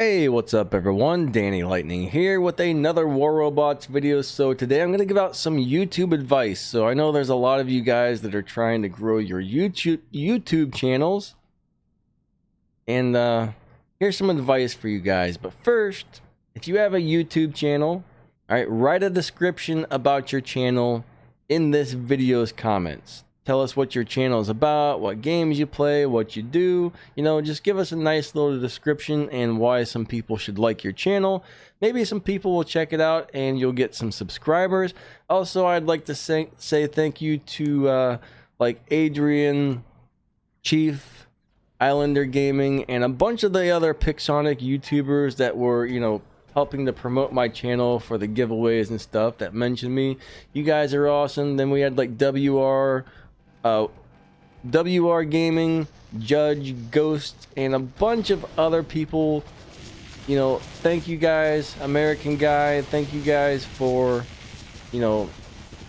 Hey, what's up everyone? Danny Lightning here with another War Robots video. So today I'm going to give out some YouTube advice. So I know there's a lot of you guys that are trying to grow your YouTube channels. And here's some advice for you guys. But first, if you have a YouTube channel, all right, write a description about your channel in this video's comments. Tell us what your channel is about, what games you play, what you do. You know, just give us a nice little description and why some people should like your channel. Maybe some people will check it out and you'll get some subscribers. Also, I'd like to say thank you to like Adrian, Chief, Islander Gaming, and a bunch of the other Pixonic YouTubers that were, you know, helping to promote my channel for the giveaways and stuff that mentioned me. You guys are awesome. Then we had like WR Gaming, Judge, Ghost, and a bunch of other people. You know, thank you guys. American Guy, thank you guys for, you know,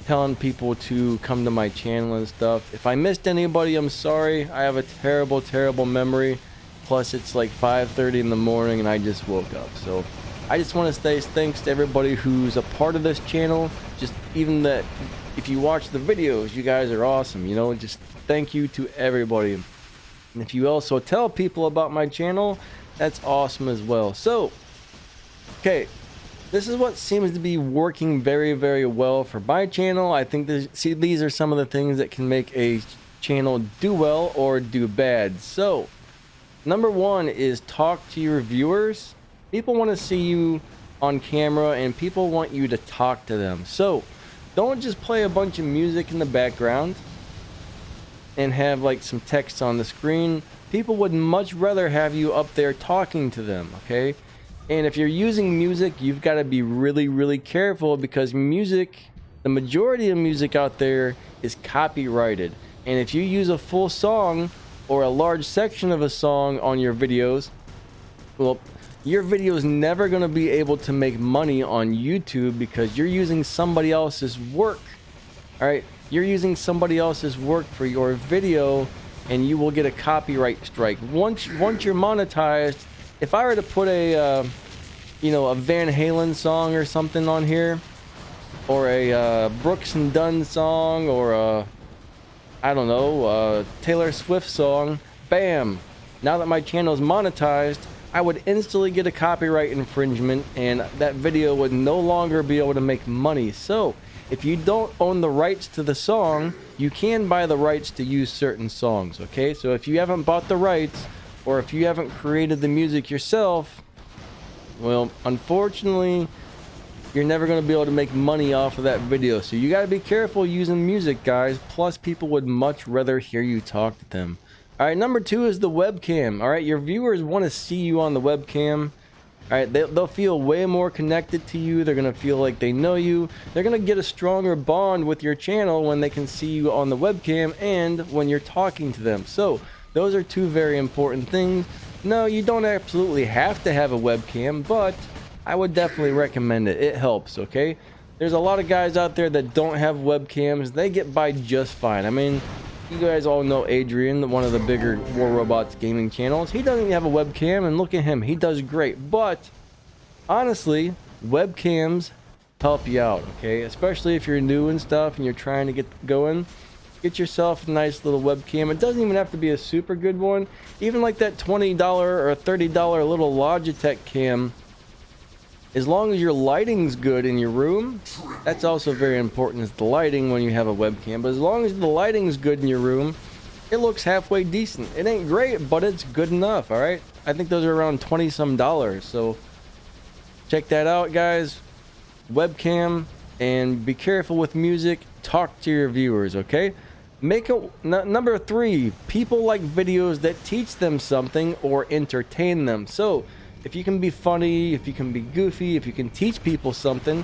telling people to come to my channel and stuff. If I missed anybody, I'm sorry. I have a terrible memory. Plus it's like 5:30 in the morning and I just woke up. So I just want to say thanks to everybody who's a part of this channel. Just even that, if you watch the videos, you guys are awesome. You know, just thank you to everybody. And if you also tell people about my channel, that's awesome as well. So, okay, this is what seems to be working very well for my channel. I think these are some of the things that can make a channel do well or do bad. So, number one is talk to your viewers. People want to see you on camera and people want you to talk to them. So don't just play a bunch of music in the background and have like some text on the screen. People would much rather have you up there talking to them, okay? And if you're using music, you've got to be really careful, because music, the majority of music out there is copyrighted. And if you use a full song or a large section of a song on your videos, well, your video is never going to be able to make money on YouTube, because you're using somebody else's work. All right, you're using somebody else's work for your video, and you will get a copyright strike. Once you're monetized, if I were to put a you know, a Van Halen song or something on here, or a Brooks and Dunn song, or a, I don't know, a Taylor Swift song, bam, now that my channel is monetized, I would instantly get a copyright infringement, and that video would no longer be able to make money. So if you don't own the rights to the song, you can buy the rights to use certain songs, okay? So if you haven't bought the rights, or if you haven't created the music yourself, well, unfortunately, you're never going to be able to make money off of that video. So you got to be careful using music, guys. Plus, people would much rather hear you talk to them. All right, number two is the webcam. All right, your viewers want to see you on the webcam. All right, they'll feel way more connected to you. They're going to feel like they know you. They're going to get a stronger bond with your channel when they can see you on the webcam and when you're talking to them. So those are two very important things. No, you don't absolutely have to have a webcam, but I would definitely recommend it. It helps, okay? There's a lot of guys out there that don't have webcams. They get by just fine. I mean, you guys all know Adrian, one of the bigger War Robots gaming channels. He doesn't have a webcam, and look at him. He does great. But honestly, webcams help you out, okay? Especially if you're new and stuff and you're trying to get going. Get yourself a nice little webcam. It doesn't even have to be a super good one. Even like that $20 or $30 little Logitech cam. As long as your lighting's good in your room, that's also very important, is the lighting when you have a webcam. But as long as the lighting's good in your room, it looks halfway decent. It ain't great, but it's good enough, all right? I think those are around $20-some. So check that out, guys. Webcam, and be careful with music. Talk to your viewers, okay? Number three, people like videos that teach them something or entertain them. So if you can be funny, if you can be goofy, if you can teach people something,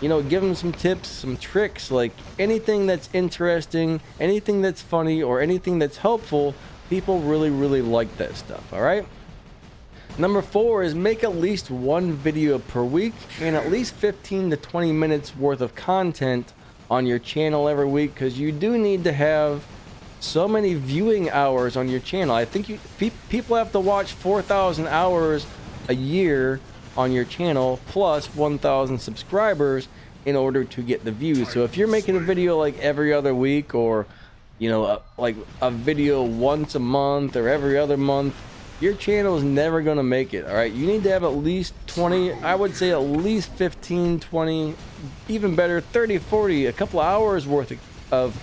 you know, give them some tips, some tricks, like anything that's interesting, anything that's funny, or anything that's helpful, people really like that stuff, all right? Number four is make at least one video per week and at least 15 to 20 minutes worth of content on your channel every week, because you do need to have so many viewing hours on your channel. I think people have to watch 4,000 hours a year on your channel plus 1,000 subscribers in order to get the views. So if you're making a video like every other week, or like a video once a month or every other month, your channel is never going to make it. All right, you need to have at least 20, I would say at least 15, 20, even better 30, 40, a couple hours worth of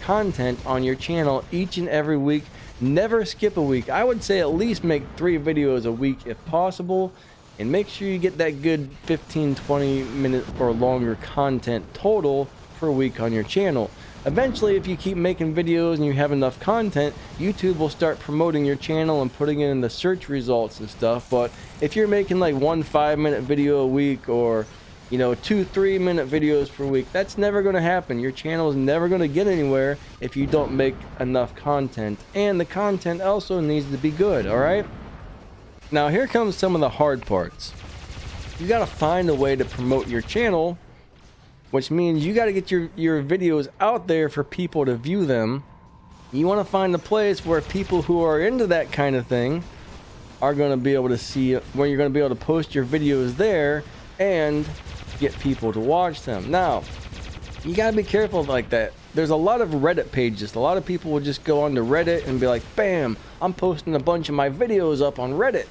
content on your channel each and every week. Never skip a week. I would say at least make 3 videos a week if possible, and make sure you get that good 15, 20 minute or longer content total per week on your channel. Eventually, if you keep making videos and you have enough content, YouTube will start promoting your channel and putting it in the search results and stuff. But if you're making like 1 5-minute video a week, or 2 3-minute videos per week, that's never going to happen. Your channel is never going to get anywhere if you don't make enough content, and the content also needs to be good. All right, now here comes some of the hard parts. You got to find a way to promote your channel, which means you got to get your videos out there for people to view them. You want to find a place where people who are into that kind of thing are going to be able to see, where you're going to be able to post your videos there and get people to watch them. Now, you got to be careful like that. There's a lot of Reddit pages. A lot of people will just go onto Reddit and be like, bam, I'm posting a bunch of my videos up on Reddit.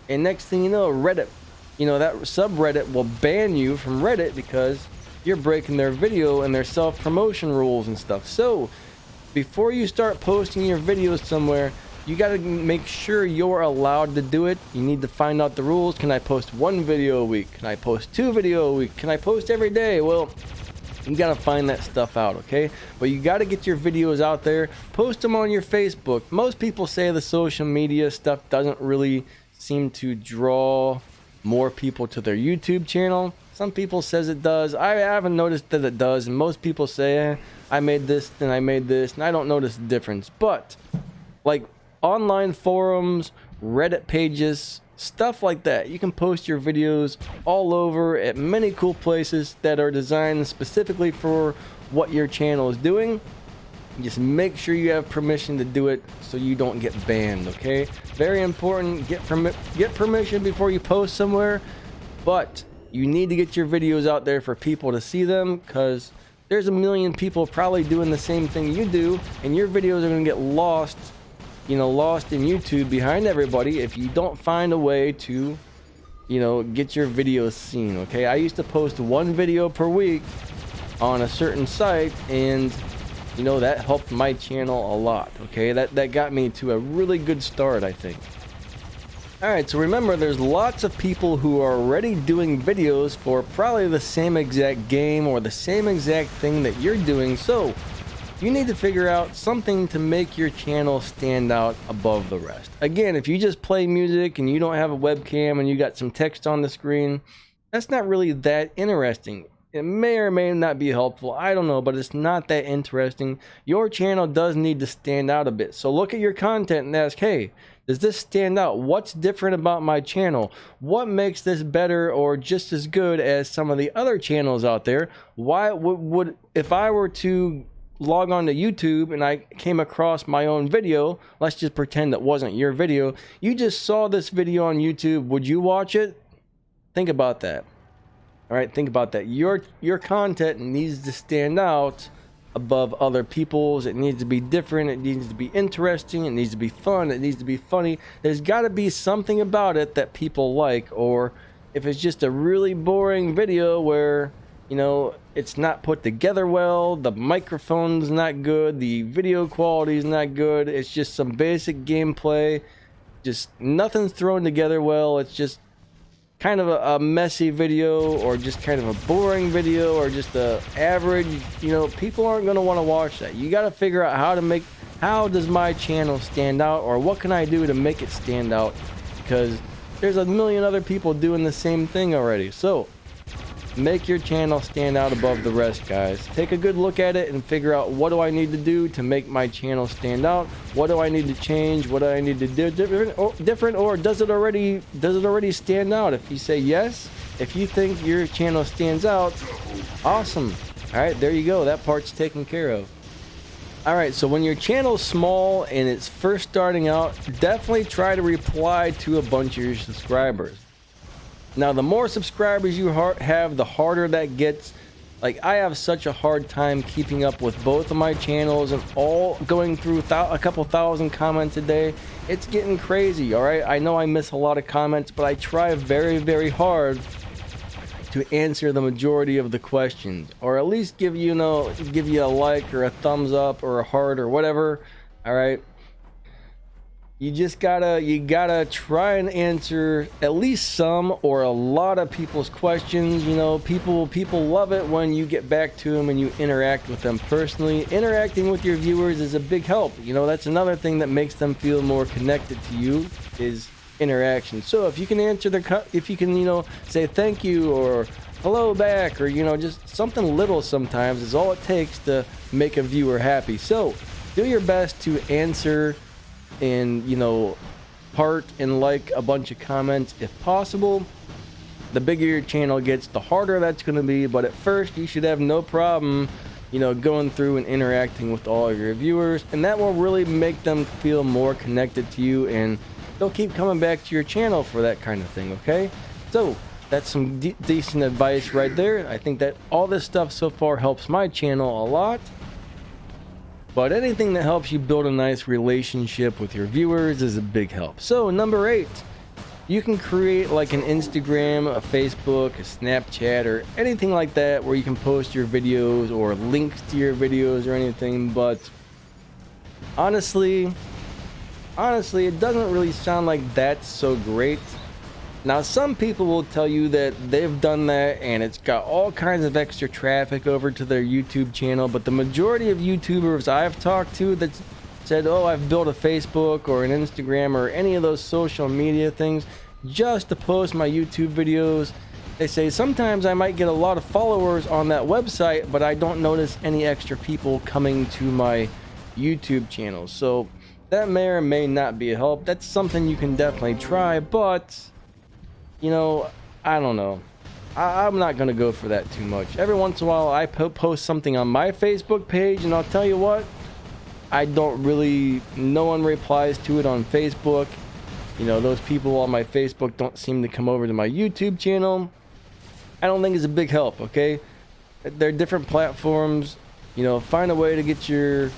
And next thing you know, Reddit, that subreddit will ban you from Reddit because you're breaking their video and their self-promotion rules and stuff. So before you start posting your videos somewhere, you got to make sure you're allowed to do it. You need to find out the rules. Can I post 1 video a week? Can I post 2 videos a week? Can I post every day? Well, you got to find that stuff out, okay? But you got to get your videos out there. Post them on your Facebook. Most people say the social media stuff doesn't really seem to draw more people to their YouTube channel. Some people says it does. I haven't noticed that it does, and most people say, I made this, then I made this, and I don't notice the difference. But like online forums, Reddit pages, stuff like that, you can post your videos all over at many cool places that are designed specifically for what your channel is doing. Just make sure you have permission to do it so you don't get banned, okay? Very important. Get permission before you post somewhere, but you need to get your videos out there for people to see them, because there's a million people probably doing the same thing you do, and your videos are going to get lost in YouTube behind everybody if you don't find a way to, get your videos seen, okay? I used to post 1 video per week on a certain site, and that helped my channel a lot, okay? That got me to a really good start, I think. Alright, so remember, there's lots of people who are already doing videos for probably the same exact game or the same exact thing that you're doing, so you need to figure out something to make your channel stand out above the rest. Again, if you just play music and you don't have a webcam and you got some text on the screen, that's not really that interesting. It may or may not be helpful, I don't know, but it's not that interesting. Your channel does need to stand out a bit. So look at your content and ask, hey, does this stand out? What's different about my channel? What makes this better or just as good as some of the other channels out there? Why would if I were to log on to YouTube and I came across my own video, let's just pretend that wasn't your video, you just saw this video on YouTube, would you watch it? Think about that. All right, think about that. Your content needs to stand out above other people's. It needs to be different. It needs to be interesting. It needs to be fun. It needs to be funny. There's got to be something about it that people like. Or if it's just a really boring video where, it's not put together well, the microphone's not good, the video quality is not good, it's just some basic gameplay, just nothing's thrown together well, it's just kind of a messy video, or just kind of a boring video, or just a average, people aren't going to want to watch that. You got to figure out how does my channel stand out, or what can I do to make it stand out, because there's a million other people doing the same thing already. So make your channel stand out above the rest, guys. Take a good look at it and figure out, what do I need to do to make my channel stand out? What do I need to change? What do I need to do different, or does it already stand out? If you say yes, if you think your channel stands out, awesome. All right, there you go. That part's taken care of. All right, so when your channel's small and it's first starting out, definitely try to reply to a bunch of your subscribers. Now, the more subscribers you have, the harder that gets. Like, I have such a hard time keeping up with both of my channels and all going through a couple thousand comments a day. It's getting crazy, all right? I know I miss a lot of comments, but I try very, very hard to answer the majority of the questions, or at least give you a like or a thumbs up or a heart or whatever. All right, you gotta try and answer at least some or a lot of people's questions. You know, people love it when you get back to them and you interact with them personally. Interacting with your viewers is a big help. You know, that's another thing that makes them feel more connected to you, is interaction. So if you can say thank you or hello back, or just something little sometimes is all it takes to make a viewer happy. So do your best to answer and heart and like a bunch of comments if possible. The bigger your channel gets, the harder that's going to be, but at first you should have no problem going through and interacting with all of your viewers, and that will really make them feel more connected to you, and they'll keep coming back to your channel for that kind of thing. Okay, so that's some decent advice right there. I think that all this stuff so far helps my channel a lot, but anything that helps you build a nice relationship with your viewers is a big help. So number 8, you can create like an Instagram, a Facebook, a Snapchat, or anything like that where you can post your videos or links to your videos or anything. But honestly, it doesn't really sound like that's so great. Now, some people will tell you that they've done that and it's got all kinds of extra traffic over to their YouTube channel, but the majority of YouTubers I've talked to that said, oh, I've built a Facebook or an Instagram or any of those social media things just to post my YouTube videos, they say sometimes I might get a lot of followers on that website, but I don't notice any extra people coming to my YouTube channel. So that may or may not be a help. That's something you can definitely try, but I don't know. I'm not going to go for that too much. Every once in a while I post something on my Facebook page, and I'll tell you what, no one replies to it on Facebook. Those people on my Facebook don't seem to come over to my YouTube channel. I don't think it's a big help, okay? They're different platforms. Find a way to get your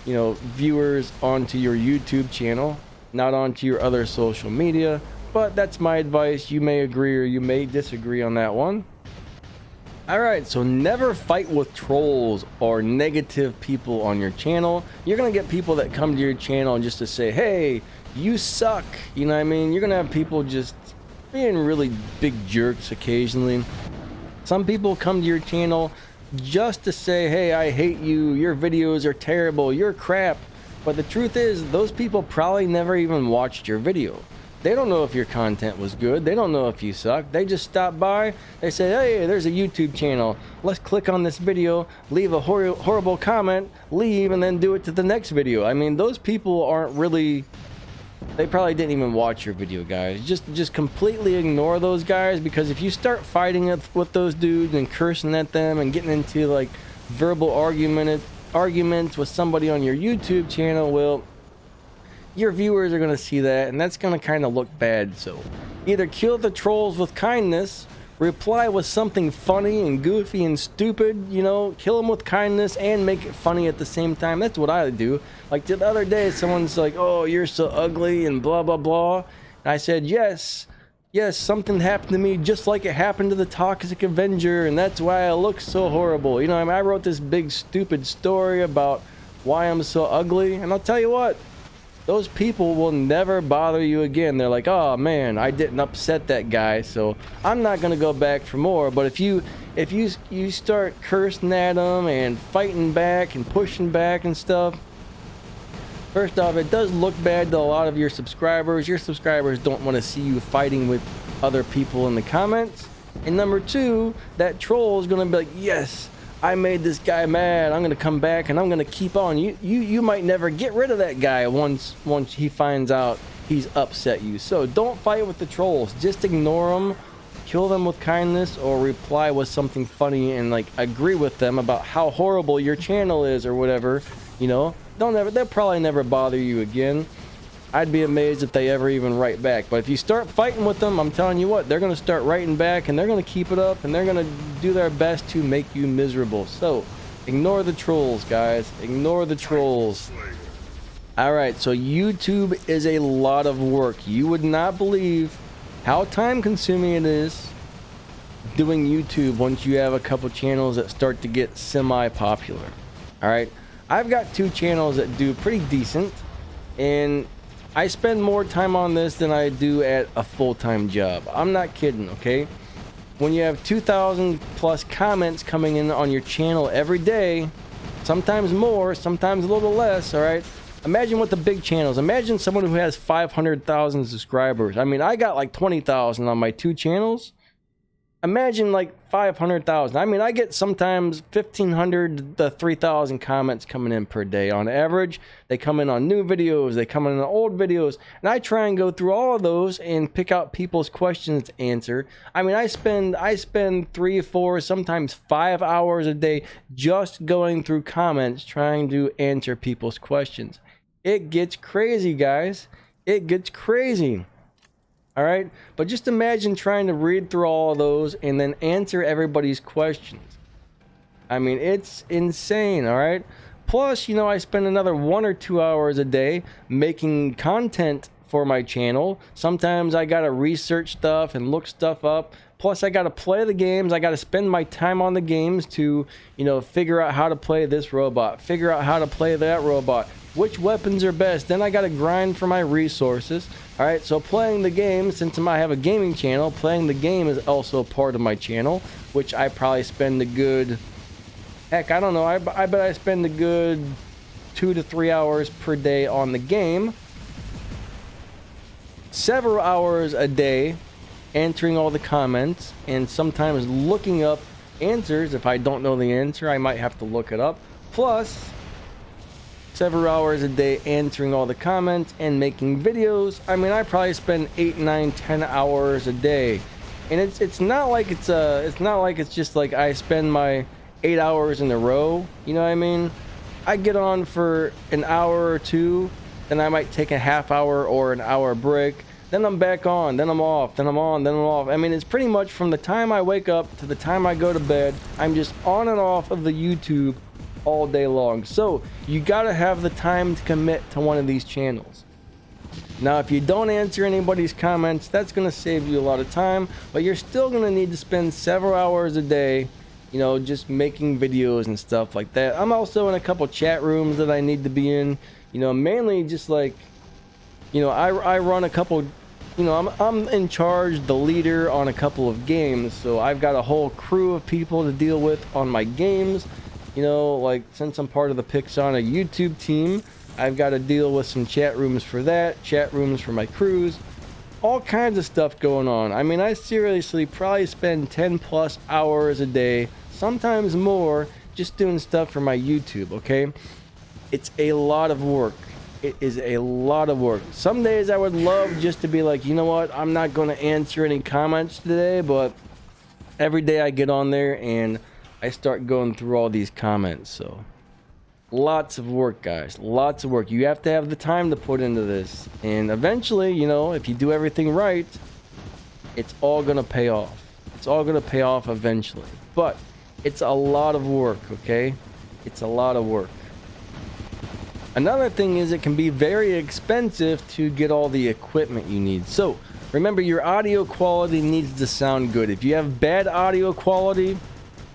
viewers onto your YouTube channel, not onto your other social media. But that's my advice. You may agree or you may disagree on that one. Alright, so never fight with trolls or negative people on your channel. You're gonna get people that come to your channel just to say, hey, you suck. You know what I mean? You're gonna have people just being really big jerks occasionally. Some people come to your channel just to say, hey, I hate you, your videos are terrible, you're crap. But the truth is, those people probably never even watched your video. They don't know if your content was good. They don't know if you suck. They just stop by. They say, hey, there's a YouTube channel. Let's click on this video, leave a horrible comment, leave, and then do it to the next video. I mean, those people aren't really... They probably didn't even watch your video, guys. Just completely ignore those guys, because if you start fighting with those dudes and cursing at them and getting into like verbal arguments with somebody on your YouTube channel, well, your viewers are going to see that, and that's going to kind of look bad. So either kill the trolls with kindness, reply with something funny and goofy and stupid, kill them with kindness and make it funny at the same time. That's what I do. Like the other day, someone's like, oh, you're so ugly and blah, blah, blah. And I said, yes, something happened to me just like it happened to the Toxic Avenger, and that's why I look so horrible. I wrote this big stupid story about why I'm so ugly, and I'll tell you what, those people will never bother you again. They're like, oh man, I didn't upset that guy, so I'm not gonna go back for more. But if you start cursing at them and fighting back and pushing back and stuff, first off, it does look bad to a lot of your subscribers. Your subscribers don't want to see you fighting with other people in the comments. And number 2, that troll is gonna be like, yes, I made this guy mad. I'm gonna come back and I'm gonna keep on. You might never get rid of that guy once he finds out he's upset you. So don't fight with the trolls. Just ignore them kill them with kindness or reply with something funny and like agree with them about how horrible your channel is or whatever, you know, they'll probably never bother you again. I'd be amazed if they ever even write back. But if you start fighting with them, I'm telling you what, they're going to start writing back, and they're going to keep it up, and they're going to do their best to make you miserable. So ignore the trolls, guys. Ignore the trolls. All right, so YouTube is a lot of work. You would not believe how time consuming it is doing YouTube once you have a couple channels that start to get semi-popular. All right, I've got 2 channels that do pretty decent, and I spend more time on this than I do at a full-time job. I'm not kidding, okay? When you have 2,000 plus comments coming in on your channel every day, sometimes more, sometimes a little less, all right? Imagine what the big channels, imagine someone who has 500,000 subscribers. I mean, I got like 20,000 on my 2 channels. Imagine like 500,000. I mean, I get sometimes 1,500 to 3,000 comments coming in per day on average. They come in on new videos, they come in on old videos, and I try and go through all of those and pick out people's questions to answer. I mean, I spend 3, 4, sometimes 5 hours a day just going through comments trying to answer people's questions. It gets crazy, guys. It gets crazy. All right, but just imagine trying to read through all of those and then answer everybody's questions. I mean, it's insane. All right, plus, you know, I spend another 1 or 2 hours a day making content for my channel. Sometimes I gotta research stuff and look stuff up. Plus, I gotta play the games. I gotta spend my time on the games to, you know, figure out how to play this robot, figure out how to play that robot, which weapons are best. Then I gotta grind for my resources. All right, so playing the game, since I have a gaming channel, playing the game is also a part of my channel, which I probably spend a good, heck, I don't know, I bet I spend a good 2 to 3 hours per day on the game. Several hours a day answering all the comments, and sometimes looking up answers. If I don't know the answer, I might have to look it up. Plus, several hours a day answering all the comments and making videos. I mean, I probably spend 8, 9, 10 hours a day, and it's not like it's just like I spend my 8 hours in a row. You know what I mean? I get on for an hour or two, then I might take a half hour or an hour break. Then I'm back on, then I'm off, then I'm on, then I'm off. I mean, it's pretty much from the time I wake up to the time I go to bed. I'm just on and off of the YouTube all day long. So you gotta have the time to commit to one of these channels. Now, if you don't answer anybody's comments, that's gonna save you a lot of time, but you're still gonna need to spend several hours a day, you know, just making videos and stuff like that. I'm also in a couple chat rooms that I need to be in, you know, mainly just like, you know, I run a couple, you know, I'm in charge, the leader on a couple of games, so I've got a whole crew of people to deal with on my games. You know, like, since I'm part of the Pixana YouTube team, I've got to deal with some chat rooms for that, chat rooms for my crews, all kinds of stuff going on. I mean, I seriously probably spend 10 plus hours a day, sometimes more, just doing stuff for my YouTube, okay? It's a lot of work. It is a lot of work. Some days I would love just to be like, you know what, I'm not going to answer any comments today, but every day I get on there and I start going through all these comments. So lots of work, guys, lots of work. You have to have the time to put into this, and eventually, you know, if you do everything right, it's all gonna pay off. It's all gonna pay off eventually, but it's a lot of work. Okay, it's a lot of work. Another thing is, it can be very expensive to get all the equipment you need. So remember, your audio quality needs to sound good. If you have bad audio quality,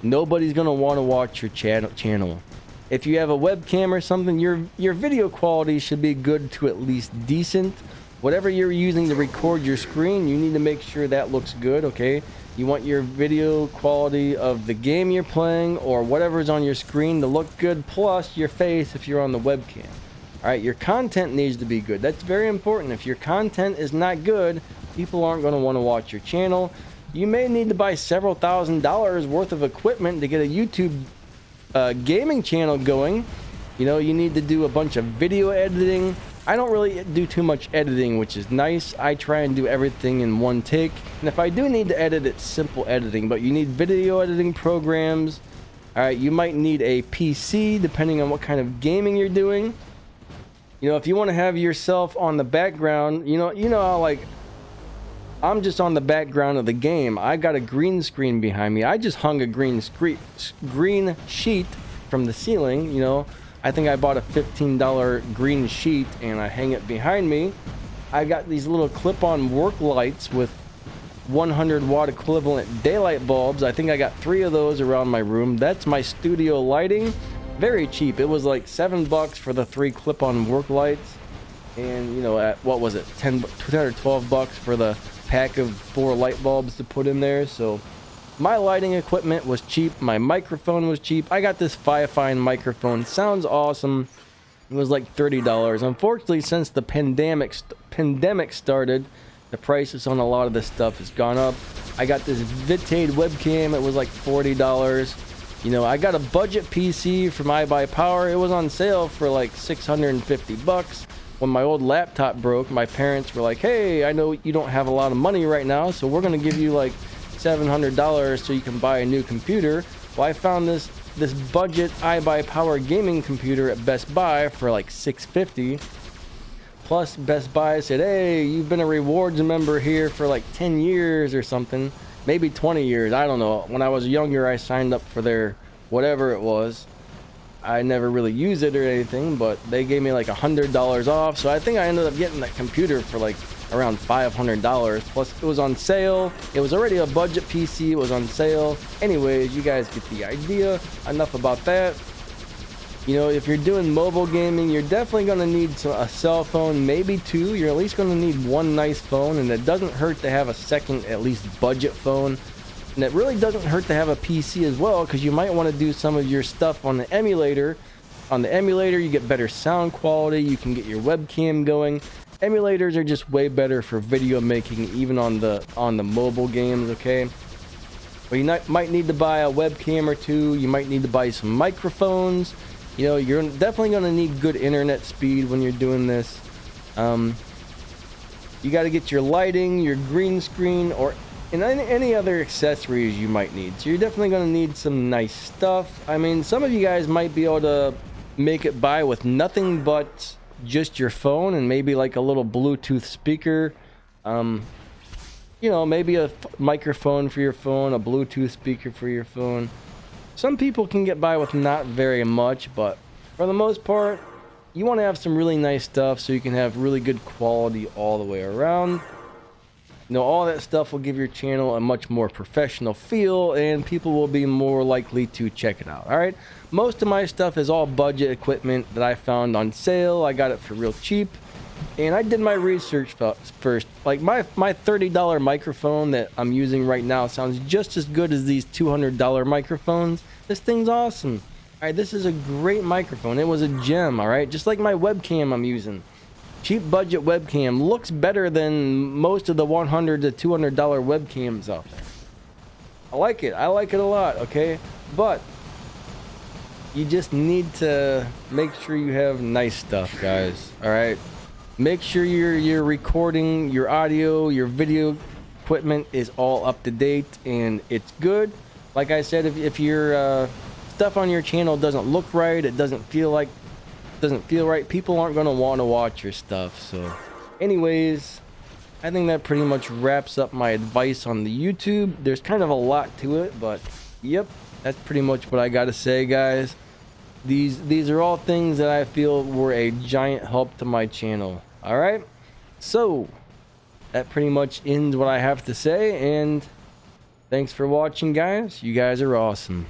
nobody's gonna want to watch your channel. If you have a webcam or something, your video quality should be good to at least decent. Whatever you're using to record your screen, you need to make sure that looks good, okay? You want your video quality of the game you're playing or whatever's on your screen to look good, plus your face if you're on the webcam. All right, your content needs to be good. That's very important. If your content is not good, people aren't going to want to watch your channel. You may need to buy several $1,000s worth of equipment to get a YouTube gaming channel going. You know, you need to do a bunch of video editing. I don't really do too much editing, which is nice. I try and do everything in one take. And if I do need to edit, it's simple editing. But you need video editing programs. All right, you might need a PC depending on what kind of gaming you're doing. You know, if you want to have yourself on the background, you know how like I'm just on the background of the game. I got a green screen behind me. I just hung a green sheet from the ceiling, you know. I think I bought a $15 green sheet and I hang it behind me. I got these little clip-on work lights with 100 watt equivalent daylight bulbs. I think I got 3 of those around my room. That's my studio lighting. Very cheap. It was like $7 for the 3 clip-on work lights. And you know, at what was it, $212 for the pack of 4 light bulbs to put in there. So my lighting equipment was cheap. My microphone was cheap. I got this Fifine microphone. Sounds awesome. It was like $30. Unfortunately, since the pandemic started, the prices on a lot of this stuff has gone up. I got this Vitade webcam. It was like $40. You know, I got a budget PC from iBuyPower. It was on sale for like $650. When my old laptop broke, my parents were like, hey, I know you don't have a lot of money right now, so we're going to give you like $700 so you can buy a new computer. Well, I found this budget iBuyPower gaming computer at Best Buy for like $650. Plus Best Buy said, hey, you've been a rewards member here for like 10 years or something, maybe 20 years, I don't know. When I was younger, I signed up for their whatever it was. I never really used it or anything, but they gave me like $100 off, so I think I ended up getting that computer for like around $500. Plus it was on sale. It was already a budget PC. It was on sale. Anyways, you guys get the idea. Enough about that. You know, if you're doing mobile gaming, you're definitely going to need a cell phone, maybe 2. You're at least going to need 1 nice phone, and it doesn't hurt to have a second, at least budget phone. And it really doesn't hurt to have a PC as well, because you might want to do some of your stuff on the emulator. On the emulator, you get better sound quality. You can get your webcam going. Emulators are just way better for video making, even on the mobile games, okay? But you might need to buy a webcam or 2. You might need to buy some microphones. You know, you're definitely going to need good internet speed when you're doing this. You got to get your lighting, your green screen, or any other accessories you might need. So you're definitely going to need some nice stuff. I mean, some of you guys might be able to make it by with nothing but just your phone and maybe like a little Bluetooth speaker. You know, maybe a microphone for your phone, a Bluetooth speaker for your phone. Some people can get by with not very much, but for the most part, you want to have some really nice stuff so you can have really good quality all the way around. You know, all that stuff will give your channel a much more professional feel, and people will be more likely to check it out. All right, most of my stuff is all budget equipment that I found on sale. I got it for real cheap, and I did my research first. Like my $30 microphone that I'm using right now sounds just as good as these $200 microphones. This thing's awesome. All right, this is a great microphone. It was a gem. All right, just like my webcam I'm using. Cheap budget webcam looks better than most of the $100 to $200 webcams out there. I like it. I like it a lot, okay? But you just need to make sure you have nice stuff, guys. All right? Make sure your recording, your audio, your video equipment is all up to date and it's good. Like I said, if your stuff on your channel doesn't look right, it doesn't feel right, people aren't going to want to watch your stuff. So anyways, I think that pretty much wraps up my advice on the YouTube. There's kind of a lot to it, but yep, that's pretty much what I got to say, guys. These are all things that I feel were a giant help to my channel. All right, so that pretty much ends what I have to say, and thanks for watching, guys. You guys are awesome.